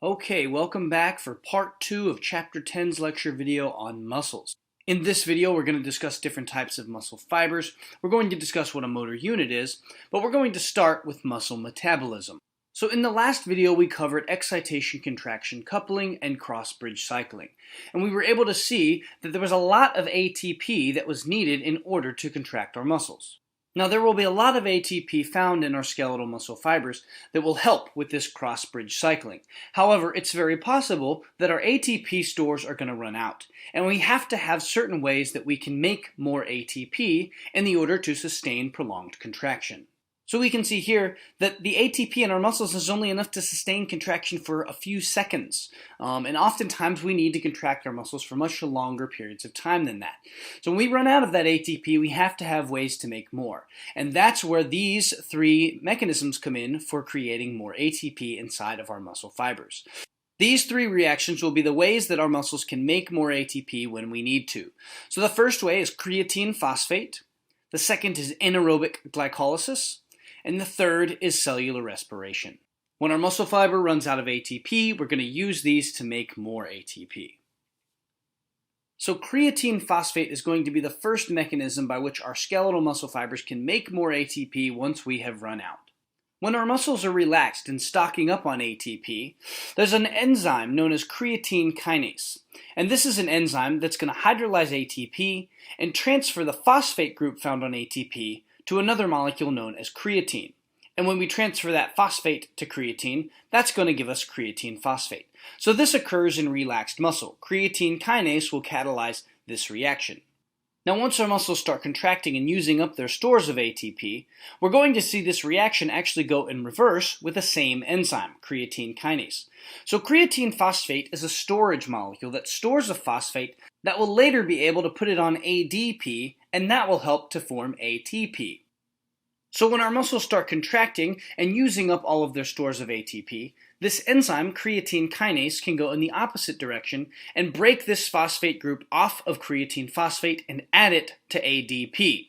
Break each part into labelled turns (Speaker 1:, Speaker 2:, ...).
Speaker 1: Okay, welcome back for part 2 of Chapter 10's lecture video on muscles. In this video, we're going to discuss different types of muscle fibers. We're going to discuss what a motor unit is, but we're going to start with muscle metabolism. So in the last video, we covered excitation-contraction coupling and cross-bridge cycling. And we were able to see that there was a lot of ATP that was needed in order to contract our muscles. Now, there will be a lot of ATP found in our skeletal muscle fibers that will help with this cross-bridge cycling. However, it's very possible that our ATP stores are going to run out, and we have to have certain ways that we can make more ATP in order to sustain prolonged contraction. So we can see here that the ATP in our muscles is only enough to sustain contraction for a few seconds. And oftentimes we need to contract our muscles for much longer periods of time than that. So when we run out of that ATP, we have to have ways to make more. And that's where these three mechanisms come in for creating more ATP inside of our muscle fibers. These three reactions will be the ways that our muscles can make more ATP when we need to. So the first way is creatine phosphate. The second is anaerobic glycolysis. And the third is cellular respiration. When our muscle fiber runs out of ATP, we're going to use these to make more ATP. So creatine phosphate is going to be the first mechanism by which our skeletal muscle fibers can make more ATP once we have run out. When our muscles are relaxed and stocking up on ATP, there's an enzyme known as creatine kinase. And this is an enzyme that's going to hydrolyze ATP and transfer the phosphate group found on ATP to another molecule known as creatine. And when we transfer that phosphate to creatine, that's going to give us creatine phosphate. So this occurs in relaxed muscle. Creatine kinase will catalyze this reaction. Now once our muscles start contracting and using up their stores of ATP, we're going to see this reaction actually go in reverse with the same enzyme, creatine kinase. So creatine phosphate is a storage molecule that stores a phosphate that will later be able to put it on ADP, and that will help to form ATP. So when our muscles start contracting and using up all of their stores of ATP, this enzyme, creatine kinase, can go in the opposite direction and break this phosphate group off of creatine phosphate and add it to ADP.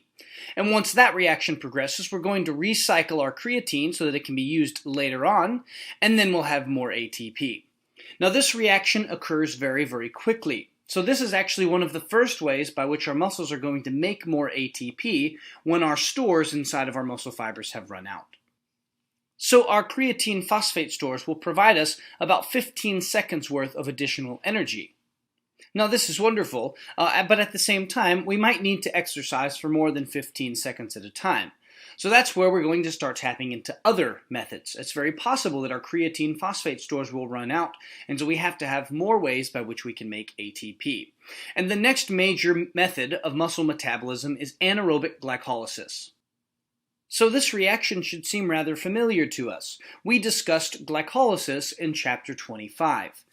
Speaker 1: And once that reaction progresses, we're going to recycle our creatine so that it can be used later on, and then we'll have more ATP. Now this reaction occurs very, very quickly. So this is actually one of the first ways by which our muscles are going to make more ATP when our stores inside of our muscle fibers have run out. So our creatine phosphate stores will provide us about 15 seconds worth of additional energy. Now this is wonderful, but at the same time, we might need to exercise for more than 15 seconds at a time. So that's where we're going to start tapping into other methods. It's very possible that our creatine phosphate stores will run out, and so we have to have more ways by which we can make ATP. And the next major method of muscle metabolism is anaerobic glycolysis. So this reaction should seem rather familiar to us. We discussed glycolysis in chapter 25.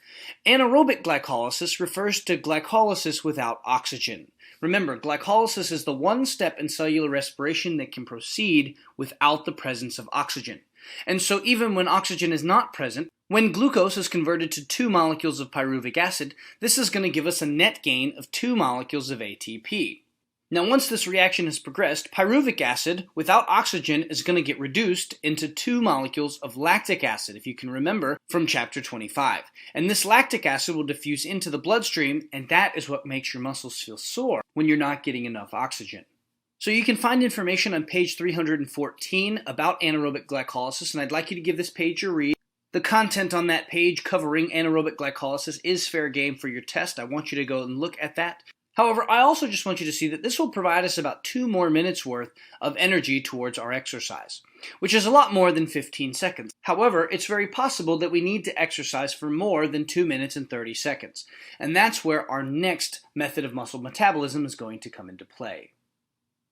Speaker 1: Anaerobic glycolysis refers to glycolysis without oxygen. Remember, glycolysis is the one step in cellular respiration that can proceed without the presence of oxygen. And so even when oxygen is not present, when glucose is converted to 2 molecules of pyruvic acid, this is going to give us a net gain of 2 molecules of ATP. Now once this reaction has progressed, pyruvic acid without oxygen is going to get reduced into 2 molecules of lactic acid, if you can remember from chapter 25. And this lactic acid will diffuse into the bloodstream, and that is what makes your muscles feel sore when you're not getting enough oxygen. So you can find information on page 314 about anaerobic glycolysis, and I'd like you to give this page a read. The content on that page covering anaerobic glycolysis is fair game for your test. I want you to go and look at that. However, I also just want you to see that this will provide us about 2 more minutes worth of energy towards our exercise, which is a lot more than 15 seconds. However, it's very possible that we need to exercise for more than 2 minutes and 30 seconds, and that's where our next method of muscle metabolism is going to come into play.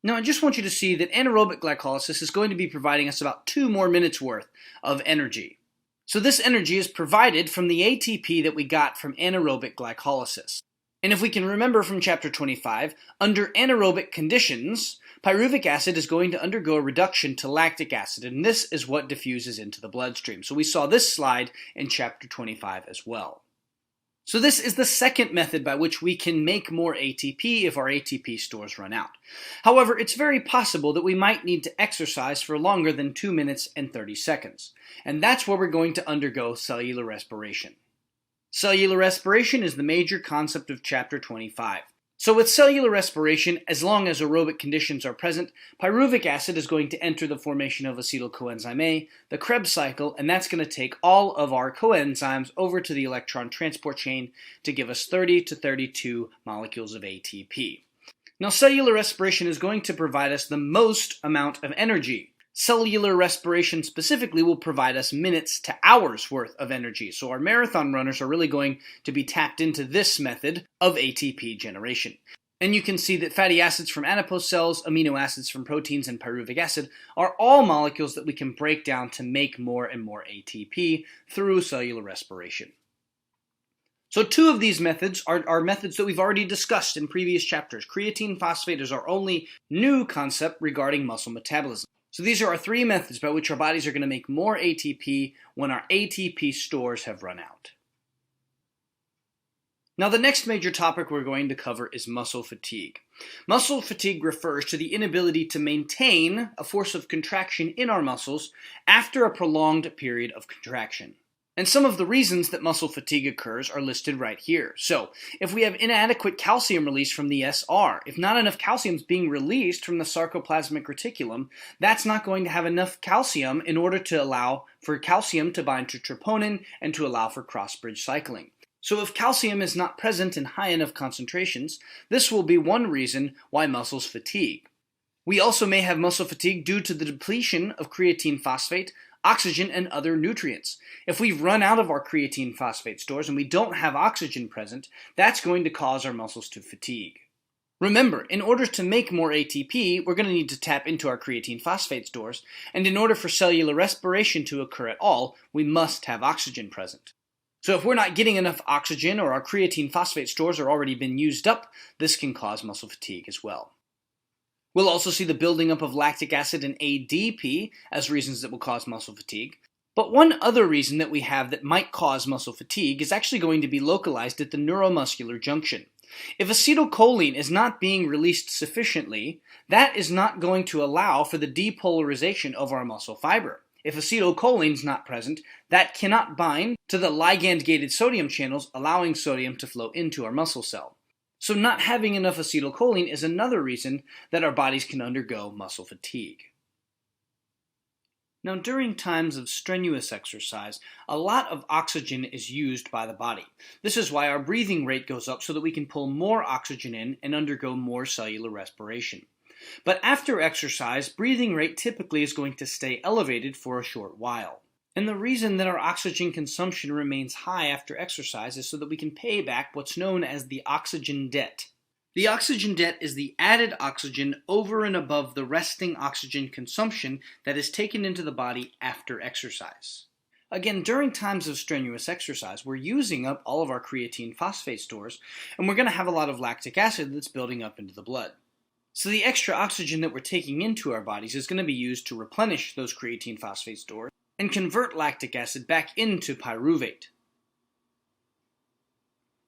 Speaker 1: Now, I just want you to see that anaerobic glycolysis is going to be providing us about 2 more minutes worth of energy. So this energy is provided from the ATP that we got from anaerobic glycolysis. And if we can remember from chapter 25, under anaerobic conditions, pyruvic acid is going to undergo a reduction to lactic acid, and this is what diffuses into the bloodstream. So we saw this slide in chapter 25 as well. So this is the second method by which we can make more ATP if our ATP stores run out. However, it's very possible that we might need to exercise for longer than 2 minutes and 30 seconds. And that's where we're going to undergo cellular respiration. Cellular respiration is the major concept of Chapter 25. So with cellular respiration, as long as aerobic conditions are present, pyruvic acid is going to enter the formation of acetyl coenzyme A, the Krebs cycle, and that's going to take all of our coenzymes over to the electron transport chain to give us 30 to 32 molecules of ATP. Now, cellular respiration is going to provide us the most amount of energy. Cellular respiration specifically will provide us minutes to hours worth of energy, so our marathon runners are really going to be tapped into this method of ATP generation. And you can see that fatty acids from adipose cells, amino acids from proteins, and pyruvic acid are all molecules that we can break down to make more and more ATP through cellular respiration. So two of these methods are methods that we've already discussed in previous chapters. Creatine phosphate is our only new concept regarding muscle metabolism. So these are our three methods by which our bodies are going to make more ATP when our ATP stores have run out. Now the next major topic we're going to cover is muscle fatigue. Muscle fatigue refers to the inability to maintain a force of contraction in our muscles after a prolonged period of contraction. And some of the reasons that muscle fatigue occurs are listed right here. So, if we have inadequate calcium release from the SR, if not enough calcium is being released from the sarcoplasmic reticulum, that's not going to have enough calcium in order to allow for calcium to bind to troponin and to allow for cross-bridge cycling. So if calcium is not present in high enough concentrations, this will be one reason why muscles fatigue. We also may have muscle fatigue due to the depletion of creatine phosphate, oxygen, and other nutrients. If we've run out of our creatine phosphate stores and we don't have oxygen present, that's going to cause our muscles to fatigue. Remember, in order to make more ATP, we're going to need to tap into our creatine phosphate stores, and in order for cellular respiration to occur at all, we must have oxygen present. So if we're not getting enough oxygen or our creatine phosphate stores are already been used up, this can cause muscle fatigue as well. We'll also see the building up of lactic acid and ADP as reasons that will cause muscle fatigue. But one other reason that we have that might cause muscle fatigue is actually going to be localized at the neuromuscular junction. If acetylcholine is not being released sufficiently, that is not going to allow for the depolarization of our muscle fiber. If acetylcholine is not present, that cannot bind to the ligand-gated sodium channels, allowing sodium to flow into our muscle cell. So not having enough acetylcholine is another reason that our bodies can undergo muscle fatigue. Now, during times of strenuous exercise, a lot of oxygen is used by the body. This is why our breathing rate goes up so that we can pull more oxygen in and undergo more cellular respiration. But after exercise, breathing rate typically is going to stay elevated for a short while. And the reason that our oxygen consumption remains high after exercise is so that we can pay back what's known as the oxygen debt. The oxygen debt is the added oxygen over and above the resting oxygen consumption that is taken into the body after exercise. Again, during times of strenuous exercise, we're using up all of our creatine phosphate stores, and we're going to have a lot of lactic acid that's building up into the blood. So the extra oxygen that we're taking into our bodies is going to be used to replenish those creatine phosphate stores and convert lactic acid back into pyruvate.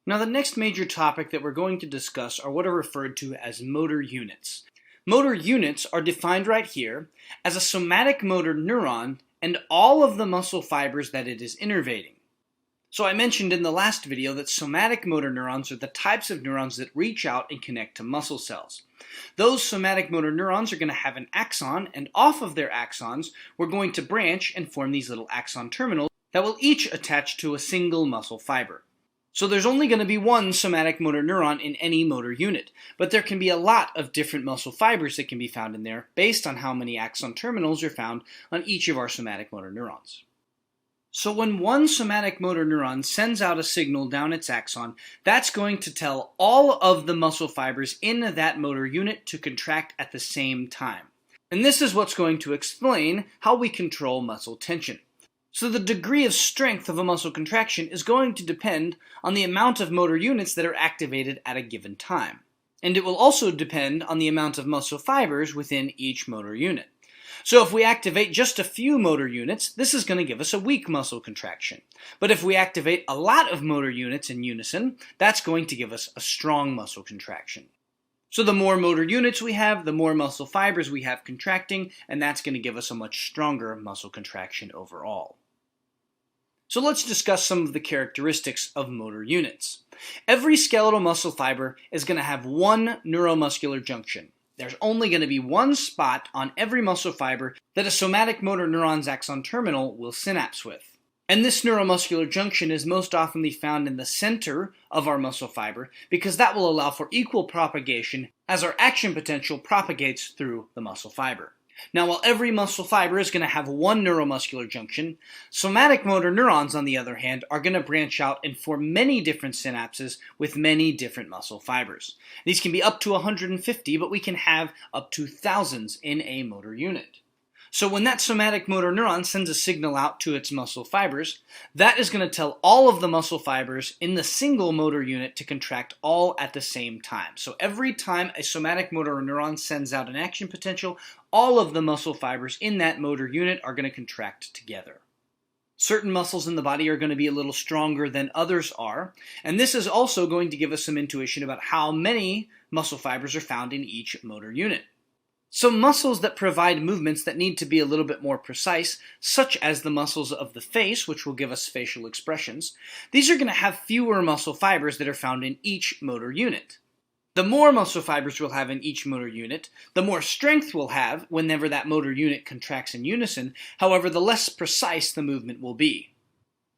Speaker 1: Now the next major topic that we're going to discuss are what are referred to as motor units. Motor units are defined right here as a somatic motor neuron and all of the muscle fibers that it is innervating. So I mentioned in the last video that somatic motor neurons are the types of neurons that reach out and connect to muscle cells. Those somatic motor neurons are going to have an axon, and off of their axons, we're going to branch and form these little axon terminals that will each attach to a single muscle fiber. So there's only going to be one somatic motor neuron in any motor unit, but there can be a lot of different muscle fibers that can be found in there based on how many axon terminals are found on each of our somatic motor neurons. So when one somatic motor neuron sends out a signal down its axon, that's going to tell all of the muscle fibers in that motor unit to contract at the same time. And this is what's going to explain how we control muscle tension. So the degree of strength of a muscle contraction is going to depend on the amount of motor units that are activated at a given time. And it will also depend on the amount of muscle fibers within each motor unit. So if we activate just a few motor units, this is going to give us a weak muscle contraction. But if we activate a lot of motor units in unison, that's going to give us a strong muscle contraction. So the more motor units we have, the more muscle fibers we have contracting, and that's going to give us a much stronger muscle contraction overall. So let's discuss some of the characteristics of motor units. Every skeletal muscle fiber is going to have one neuromuscular junction. There's only going to be one spot on every muscle fiber that a somatic motor neuron's axon terminal will synapse with. And this neuromuscular junction is most often found in the center of our muscle fiber because that will allow for equal propagation as our action potential propagates through the muscle fiber. Now, while every muscle fiber is going to have one neuromuscular junction, somatic motor neurons, on the other hand, are going to branch out and form many different synapses with many different muscle fibers. These can be up to 150, but we can have up to thousands in a motor unit. So when that somatic motor neuron sends a signal out to its muscle fibers, that is going to tell all of the muscle fibers in the single motor unit to contract all at the same time. So every time a somatic motor neuron sends out an action potential, all of the muscle fibers in that motor unit are going to contract together. Certain muscles in the body are going to be a little stronger than others are, and this is also going to give us some intuition about how many muscle fibers are found in each motor unit. Some muscles that provide movements that need to be a little bit more precise, such as the muscles of the face, which will give us facial expressions, these are going to have fewer muscle fibers that are found in each motor unit. The more muscle fibers we'll have in each motor unit, the more strength we'll have whenever that motor unit contracts in unison, however, the less precise the movement will be.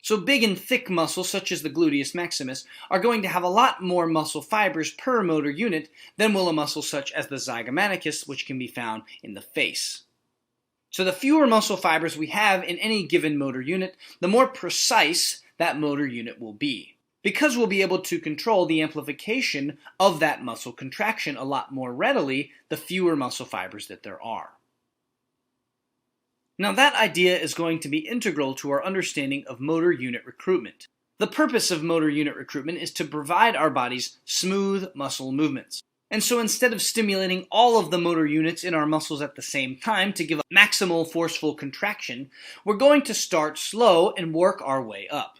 Speaker 1: So big and thick muscles, such as the gluteus maximus, are going to have a lot more muscle fibers per motor unit than will a muscle such as the zygomaticus, which can be found in the face. So the fewer muscle fibers we have in any given motor unit, the more precise that motor unit will be, because we'll be able to control the amplification of that muscle contraction a lot more readily the fewer muscle fibers that there are. Now that idea is going to be integral to our understanding of motor unit recruitment. The purpose of motor unit recruitment is to provide our bodies smooth muscle movements. And so instead of stimulating all of the motor units in our muscles at the same time to give a maximal forceful contraction, we're going to start slow and work our way up.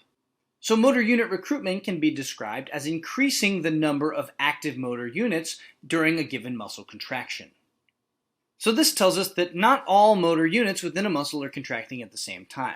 Speaker 1: So motor unit recruitment can be described as increasing the number of active motor units during a given muscle contraction. So this tells us that not all motor units within a muscle are contracting at the same time.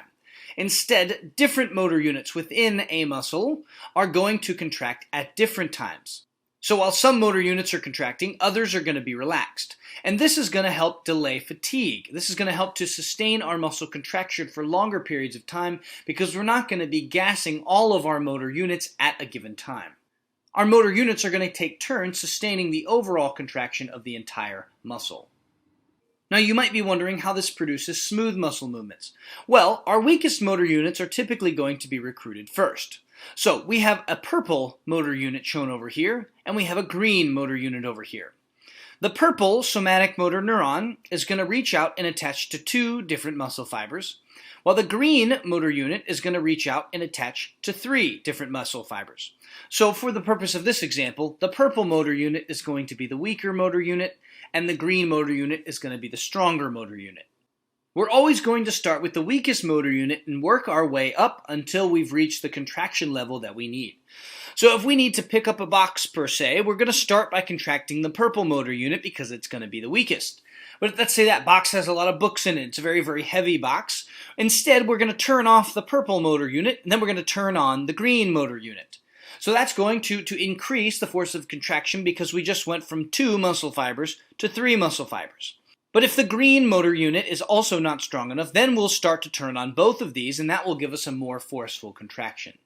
Speaker 1: Instead, different motor units within a muscle are going to contract at different times. So while some motor units are contracting, others are going to be relaxed. And this is going to help delay fatigue. This is going to help to sustain our muscle contraction for longer periods of time because we're not going to be gassing all of our motor units at a given time. Our motor units are going to take turns sustaining the overall contraction of the entire muscle. Now you might be wondering how this produces smooth muscle movements. Well, our weakest motor units are typically going to be recruited first. So we have a purple motor unit shown over here, and we have a green motor unit over here. The purple somatic motor neuron is going to reach out and attach to two different muscle fibers, while the green motor unit is going to reach out and attach to three different muscle fibers. So for the purpose of this example, the purple motor unit is going to be the weaker motor unit, and the green motor unit is going to be the stronger motor unit. We're always going to start with the weakest motor unit and work our way up until we've reached the contraction level that we need. So if we need to pick up a box per se, we're going to start by contracting the purple motor unit because it's going to be the weakest. But let's say that box has a lot of books in it. It's a very, very heavy box. Instead, we're going to turn off the purple motor unit, and then we're going to turn on the green motor unit. So that's going to increase the force of contraction because we just went from 2 muscle fibers to 3 muscle fibers. But if the green motor unit is also not strong enough, then we'll start to turn on both of these, and that will give us a more forceful contraction.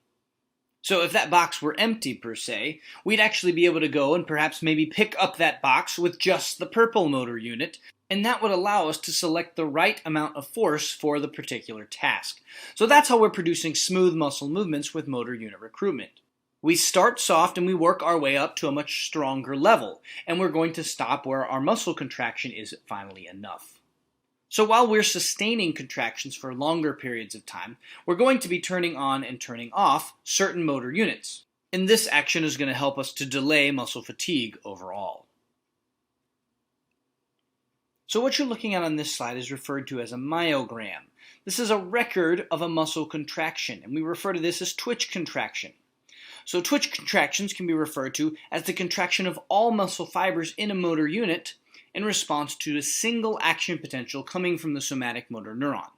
Speaker 1: So if that box were empty per se, we'd actually be able to go and perhaps maybe pick up that box with just the purple motor unit, and that would allow us to select the right amount of force for the particular task. So that's how we're producing smooth muscle movements with motor unit recruitment. We start soft and we work our way up to a much stronger level, and we're going to stop where our muscle contraction is finally enough. So while we're sustaining contractions for longer periods of time, we're going to be turning on and turning off certain motor units. And this action is going to help us to delay muscle fatigue overall. So what you're looking at on this slide is referred to as a myogram. This is a record of a muscle contraction, and we refer to this as twitch contraction. So twitch contractions can be referred to as the contraction of all muscle fibers in a motor unit in response to a single action potential coming from the somatic motor neuron.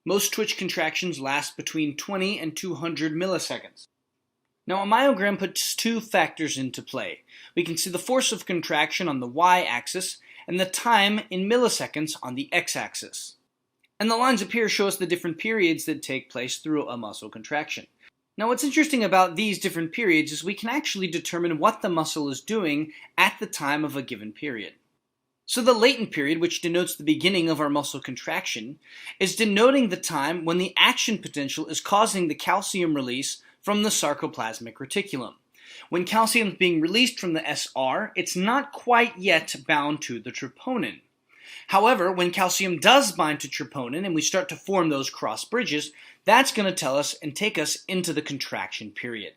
Speaker 1: Most twitch contractions last between 20 and 200 milliseconds. Now a myogram puts two factors into play. We can see the force of contraction on the y-axis and the time in milliseconds on the x-axis. And the lines up here show us the different periods that take place through a muscle contraction. Now what's interesting about these different periods is we can actually determine what the muscle is doing at the time of a given period. So the latent period, which denotes the beginning of our muscle contraction, is denoting the time when the action potential is causing the calcium release from the sarcoplasmic reticulum. When calcium is being released from the SR, it's not quite yet bound to the troponin. However, when calcium does bind to troponin and we start to form those cross bridges, that's going to tell us and take us into the contraction period.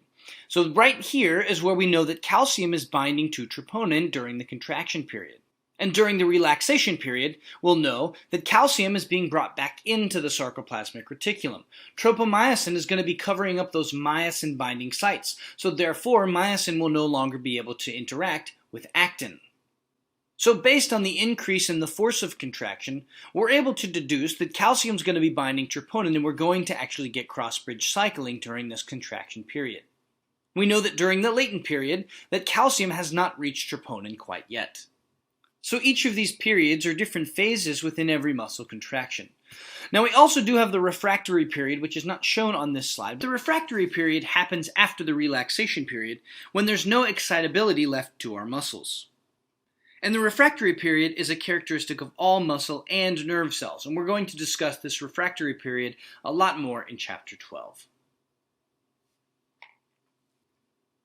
Speaker 1: So right here is where we know that calcium is binding to troponin during the contraction period. And during the relaxation period, we'll know that calcium is being brought back into the sarcoplasmic reticulum. Tropomyosin is going to be covering up those myosin binding sites, so therefore myosin will no longer be able to interact with actin. So based on the increase in the force of contraction, we're able to deduce that calcium is going to be binding troponin and we're going to actually get cross-bridge cycling during this contraction period. We know that during the latent period that calcium has not reached troponin quite yet. So each of these periods are different phases within every muscle contraction. Now we also do have the refractory period, which is not shown on this slide. The refractory period happens after the relaxation period when there's no excitability left to our muscles. And the refractory period is a characteristic of all muscle and nerve cells, and we're going to discuss this refractory period a lot more in Chapter 12.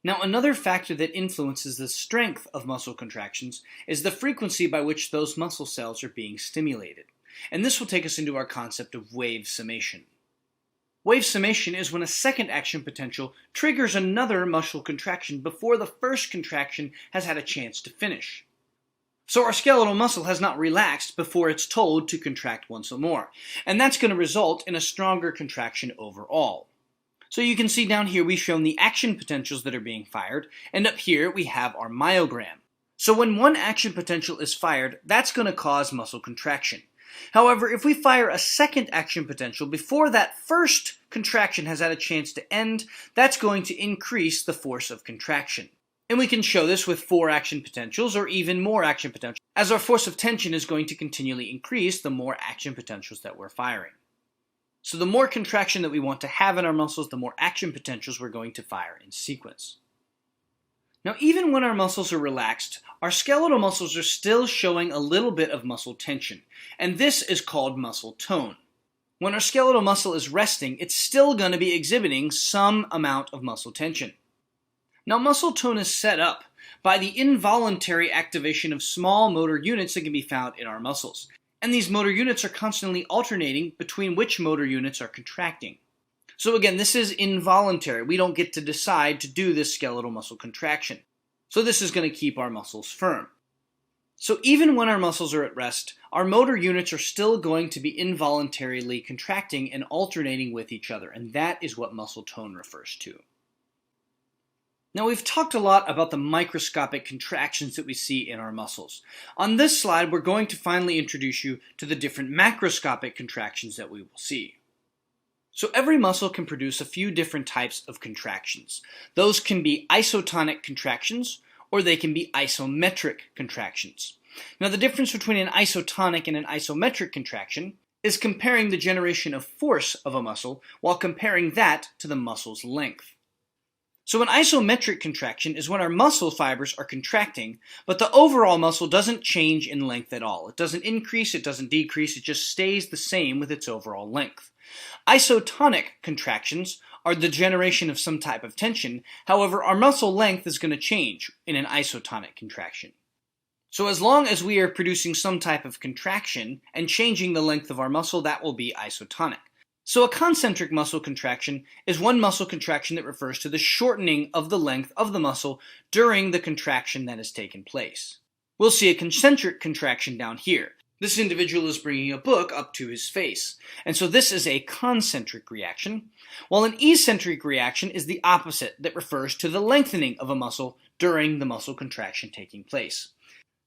Speaker 1: Now another factor that influences the strength of muscle contractions is the frequency by which those muscle cells are being stimulated. And this will take us into our concept of wave summation. Wave summation is when a second action potential triggers another muscle contraction before the first contraction has had a chance to finish. So our skeletal muscle has not relaxed before it's told to contract once more, and that's going to result in a stronger contraction overall. So you can see down here we've shown the action potentials that are being fired, and up here we have our myogram. So when one action potential is fired, that's going to cause muscle contraction. However, if we fire a second action potential before that first contraction has had a chance to end, that's going to increase the force of contraction. And we can show this with 4 action potentials or even more action potentials, as our force of tension is going to continually increase the more action potentials that we're firing. So the more contraction that we want to have in our muscles, the more action potentials we're going to fire in sequence. Now even when our muscles are relaxed, our skeletal muscles are still showing a little bit of muscle tension, and this is called muscle tone. When our skeletal muscle is resting, it's still going to be exhibiting some amount of muscle tension. Now muscle tone is set up by the involuntary activation of small motor units that can be found in our muscles. And these motor units are constantly alternating between which motor units are contracting. So again, this is involuntary. We don't get to decide to do this skeletal muscle contraction. So this is going to keep our muscles firm. So even when our muscles are at rest, our motor units are still going to be involuntarily contracting and alternating with each other, and that is what muscle tone refers to. Now we've talked a lot about the microscopic contractions that we see in our muscles. On this slide, we're going to finally introduce you to the different macroscopic contractions that we will see. So every muscle can produce a few different types of contractions. Those can be isotonic contractions, or they can be isometric contractions. Now the difference between an isotonic and an isometric contraction is comparing the generation of force of a muscle while comparing that to the muscle's length. So an isometric contraction is when our muscle fibers are contracting, but the overall muscle doesn't change in length at all. It doesn't increase, it doesn't decrease, it just stays the same with its overall length. Isotonic contractions are the generation of some type of tension. However, our muscle length is going to change in an isotonic contraction. So as long as we are producing some type of contraction and changing the length of our muscle, that will be isotonic. So a concentric muscle contraction is one muscle contraction that refers to the shortening of the length of the muscle during the contraction that has taken place. We'll see a concentric contraction down here. This individual is bringing a book up to his face. And so this is a concentric reaction, while an eccentric reaction is the opposite that refers to the lengthening of a muscle during the muscle contraction taking place.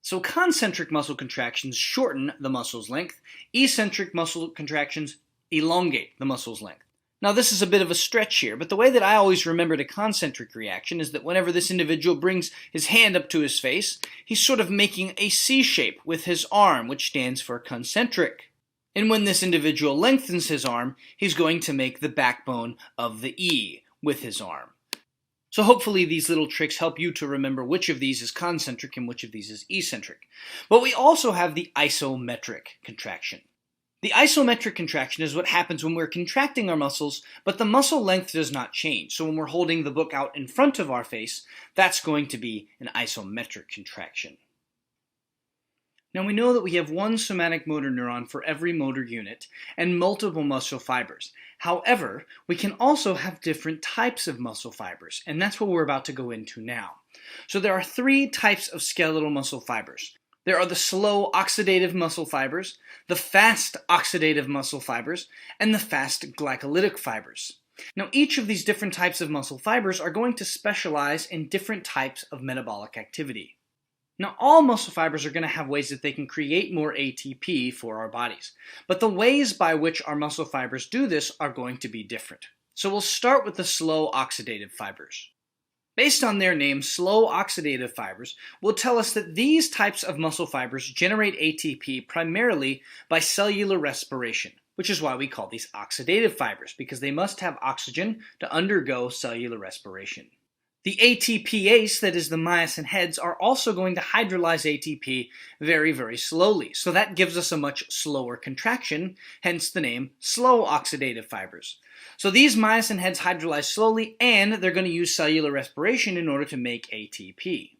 Speaker 1: So concentric muscle contractions shorten the muscle's length, eccentric muscle contractions elongate the muscle's length. Now this is a bit of a stretch here, but the way that I always remembered a concentric reaction is that whenever this individual brings his hand up to his face, he's sort of making a C shape with his arm, which stands for concentric. And when this individual lengthens his arm, he's going to make the backbone of the E with his arm. So hopefully these little tricks help you to remember which of these is concentric and which of these is eccentric. But we also have the isometric contraction. The isometric contraction is what happens when we're contracting our muscles, but the muscle length does not change. So when we're holding the book out in front of our face, that's going to be an isometric contraction. Now we know that we have one somatic motor neuron for every motor unit and multiple muscle fibers. However, we can also have different types of muscle fibers, and that's what we're about to go into now. So there are three types of skeletal muscle fibers. There are the slow oxidative muscle fibers, the fast oxidative muscle fibers, and the fast glycolytic fibers. Now each of these different types of muscle fibers are going to specialize in different types of metabolic activity. Now all muscle fibers are going to have ways that they can create more ATP for our bodies, but the ways by which our muscle fibers do this are going to be different. So we'll start with the slow oxidative fibers. Based on their name, slow oxidative fibers will tell us that these types of muscle fibers generate ATP primarily by cellular respiration, which is why we call these oxidative fibers, because they must have oxygen to undergo cellular respiration. The ATPase, that is the myosin heads, are also going to hydrolyze ATP very, very slowly. So that gives us a much slower contraction, hence the name slow oxidative fibers. So these myosin heads hydrolyze slowly, and they're going to use cellular respiration in order to make ATP.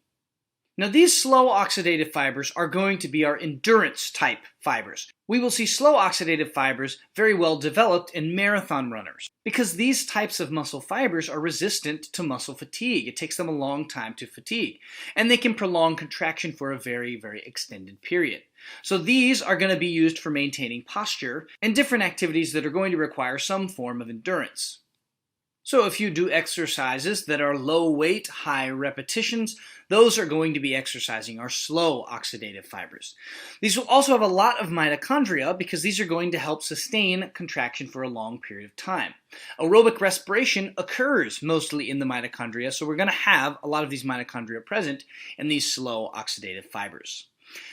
Speaker 1: Now these slow oxidative fibers are going to be our endurance type fibers. We will see slow oxidative fibers very well developed in marathon runners because these types of muscle fibers are resistant to muscle fatigue. It takes them a long time to fatigue, and they can prolong contraction for a very, very extended period. So these are going to be used for maintaining posture and different activities that are going to require some form of endurance. So if you do exercises that are low weight, high repetitions, those are going to be exercising our slow oxidative fibers. These will also have a lot of mitochondria because these are going to help sustain contraction for a long period of time. Aerobic respiration occurs mostly in the mitochondria, so we're going to have a lot of these mitochondria present in these slow oxidative fibers.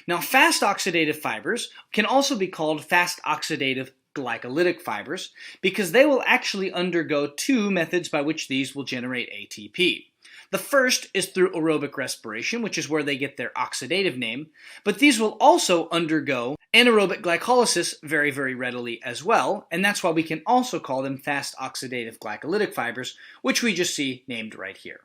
Speaker 1: Now, fast oxidative fibers can also be called fast oxidative glycolytic fibers because they will actually undergo two methods by which these will generate ATP. The first is through aerobic respiration, which is where they get their oxidative name, but these will also undergo anaerobic glycolysis very, very readily as well, and that's why we can also call them fast oxidative glycolytic fibers, which we just see named right here.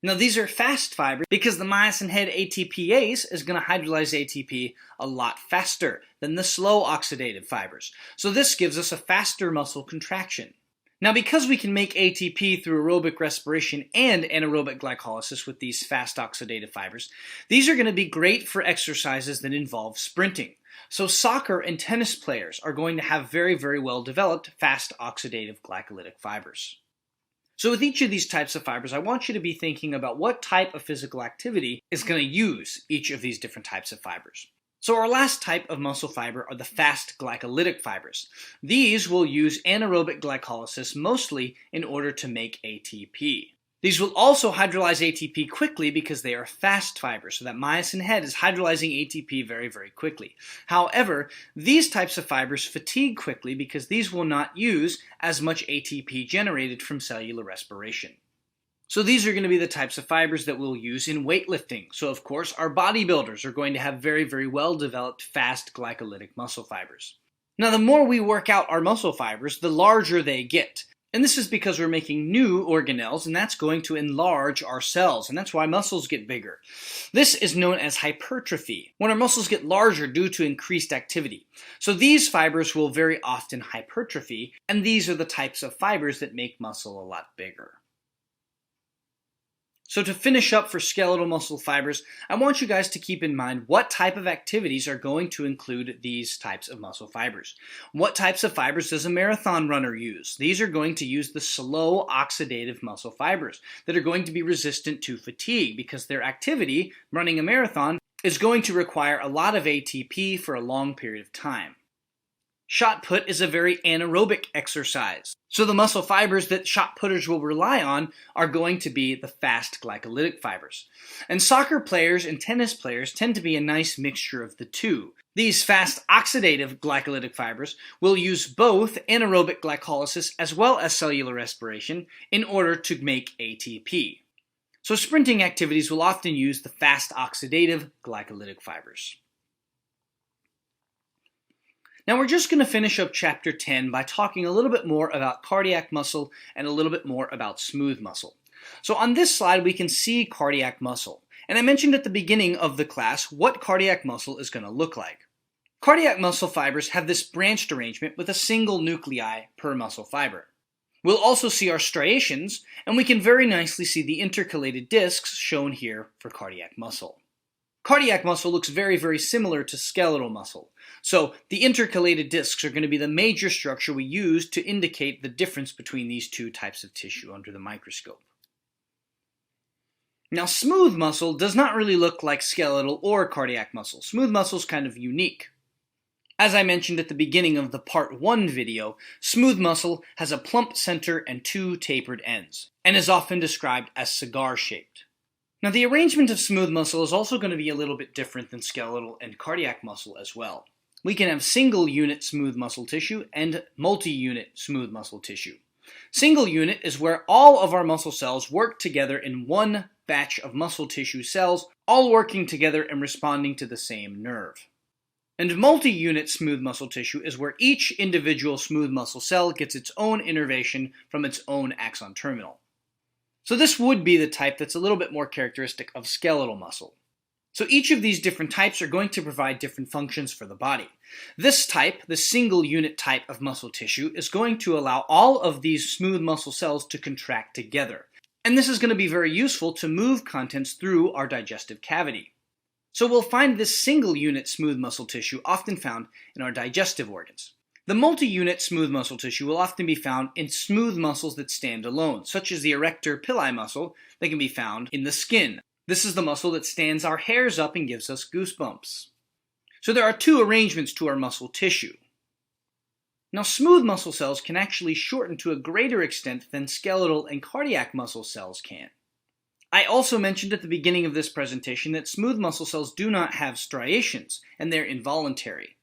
Speaker 1: Now these are fast fibers because the myosin head ATPase is going to hydrolyze ATP a lot faster than the slow oxidative fibers. So this gives us a faster muscle contraction. Now because we can make ATP through aerobic respiration and anaerobic glycolysis with these fast oxidative fibers, these are going to be great for exercises that involve sprinting. So soccer and tennis players are going to have very, very well developed fast oxidative glycolytic fibers. So with each of these types of fibers, I want you to be thinking about what type of physical activity is going to use each of these different types of fibers. So our last type of muscle fiber are the fast glycolytic fibers. These will use anaerobic glycolysis mostly in order to make ATP. These will also hydrolyze ATP quickly because they are fast fibers, so that myosin head is hydrolyzing ATP very, very quickly. However, these types of fibers fatigue quickly because these will not use as much ATP generated from cellular respiration. So these are going to be the types of fibers that we'll use in weightlifting. So of course, our bodybuilders are going to have very, very well developed fast glycolytic muscle fibers. Now the more we work out our muscle fibers, the larger they get. And this is because we're making new organelles, and that's going to enlarge our cells, and that's why muscles get bigger. This is known as hypertrophy, when our muscles get larger due to increased activity. So these fibers will very often hypertrophy, and these are the types of fibers that make muscle a lot bigger. So to finish up for skeletal muscle fibers, I want you guys to keep in mind what type of activities are going to include these types of muscle fibers. What types of fibers does a marathon runner use? These are going to use the slow oxidative muscle fibers that are going to be resistant to fatigue because their activity, running a marathon, is going to require a lot of ATP for a long period of time. Shot put is a very anaerobic exercise. So the muscle fibers that shot putters will rely on are going to be the fast glycolytic fibers. And soccer players and tennis players tend to be a nice mixture of the two. These fast oxidative glycolytic fibers will use both anaerobic glycolysis as well as cellular respiration in order to make ATP. So sprinting activities will often use the fast oxidative glycolytic fibers. Now we're just going to finish up chapter 10 by talking a little bit more about cardiac muscle and a little bit more about smooth muscle. So on this slide we can see cardiac muscle. And I mentioned at the beginning of the class what cardiac muscle is going to look like. Cardiac muscle fibers have this branched arrangement with a single nuclei per muscle fiber. We'll also see our striations, and we can very nicely see the intercalated discs shown here for cardiac muscle. Cardiac muscle looks very, very similar to skeletal muscle. So the intercalated discs are going to be the major structure we use to indicate the difference between these two types of tissue under the microscope. Now smooth muscle does not really look like skeletal or cardiac muscle. Smooth muscle is kind of unique. As I mentioned at the beginning of the part 1 video, smooth muscle has a plump center and 2 tapered ends, and is often described as cigar-shaped. Now the arrangement of smooth muscle is also going to be a little bit different than skeletal and cardiac muscle as well. We can have single unit smooth muscle tissue and multi-unit smooth muscle tissue. Single unit is where all of our muscle cells work together in one batch of muscle tissue cells, all working together and responding to the same nerve. And multi-unit smooth muscle tissue is where each individual smooth muscle cell gets its own innervation from its own axon terminal. So this would be the type that's a little bit more characteristic of skeletal muscle. So each of these different types are going to provide different functions for the body. This type, the single unit type of muscle tissue, is going to allow all of these smooth muscle cells to contract together. And this is going to be very useful to move contents through our digestive cavity. So we'll find this single unit smooth muscle tissue often found in our digestive organs. The multi-unit smooth muscle tissue will often be found in smooth muscles that stand alone, such as the erector pili muscle that can be found in the skin. This is the muscle that stands our hairs up and gives us goosebumps. So there are 2 arrangements to our muscle tissue. Now smooth muscle cells can actually shorten to a greater extent than skeletal and cardiac muscle cells can. I also mentioned at the beginning of this presentation that smooth muscle cells do not have striations, and they're involuntary.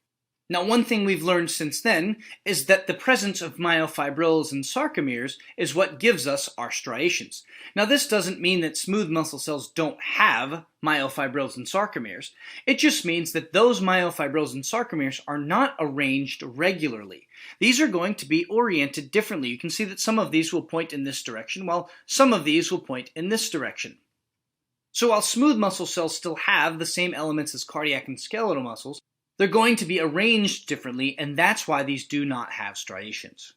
Speaker 1: Now one thing we've learned since then is that the presence of myofibrils and sarcomeres is what gives us our striations. Now this doesn't mean that smooth muscle cells don't have myofibrils and sarcomeres. It just means that those myofibrils and sarcomeres are not arranged regularly. These are going to be oriented differently. You can see that some of these will point in this direction, while some of these will point in this direction. So while smooth muscle cells still have the same elements as cardiac and skeletal muscles, they're going to be arranged differently, and that's why these do not have striations.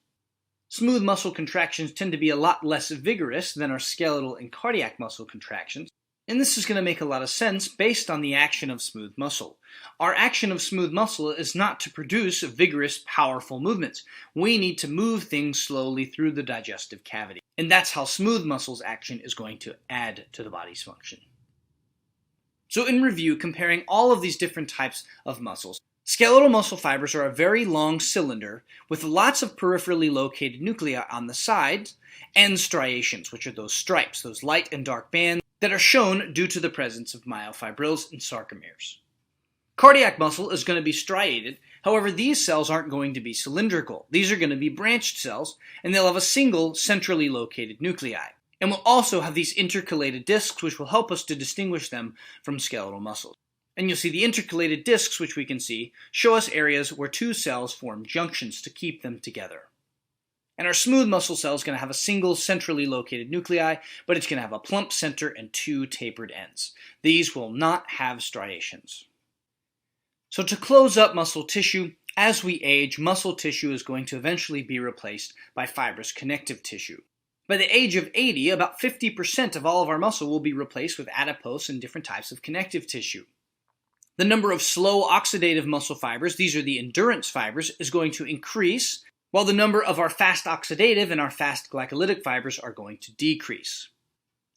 Speaker 1: Smooth muscle contractions tend to be a lot less vigorous than our skeletal and cardiac muscle contractions, and this is going to make a lot of sense based on the action of smooth muscle. Our action of smooth muscle is not to produce vigorous, powerful movements. We need to move things slowly through the digestive cavity, and that's how smooth muscle's action is going to add to the body's function. So in review, comparing all of these different types of muscles, skeletal muscle fibers are a very long cylinder with lots of peripherally located nuclei on the sides and striations, which are those stripes, those light and dark bands that are shown due to the presence of myofibrils and sarcomeres. Cardiac muscle is going to be striated, however these cells aren't going to be cylindrical. These are going to be branched cells, and they'll have a single centrally located nuclei. And we'll also have these intercalated discs, which will help us to distinguish them from skeletal muscles. And you'll see the intercalated discs, which we can see, show us areas where 2 cells form junctions to keep them together. And our smooth muscle cell is going to have a single centrally located nuclei, but it's going to have a plump center and 2 tapered ends. These will not have striations. So to close up muscle tissue, as we age, muscle tissue is going to eventually be replaced by fibrous connective tissue. By the age of 80, about 50% of all of our muscle will be replaced with adipose and different types of connective tissue. The number of slow oxidative muscle fibers, these are the endurance fibers, is going to increase, while the number of our fast oxidative and our fast glycolytic fibers are going to decrease.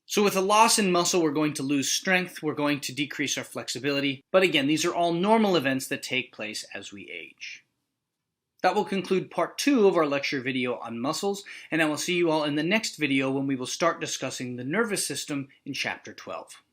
Speaker 1: So with a loss in muscle, we're going to lose strength, we're going to decrease our flexibility, but again, these are all normal events that take place as we age. That will conclude part 2 of our lecture video on muscles, and I will see you all in the next video when we will start discussing the nervous system in chapter 12.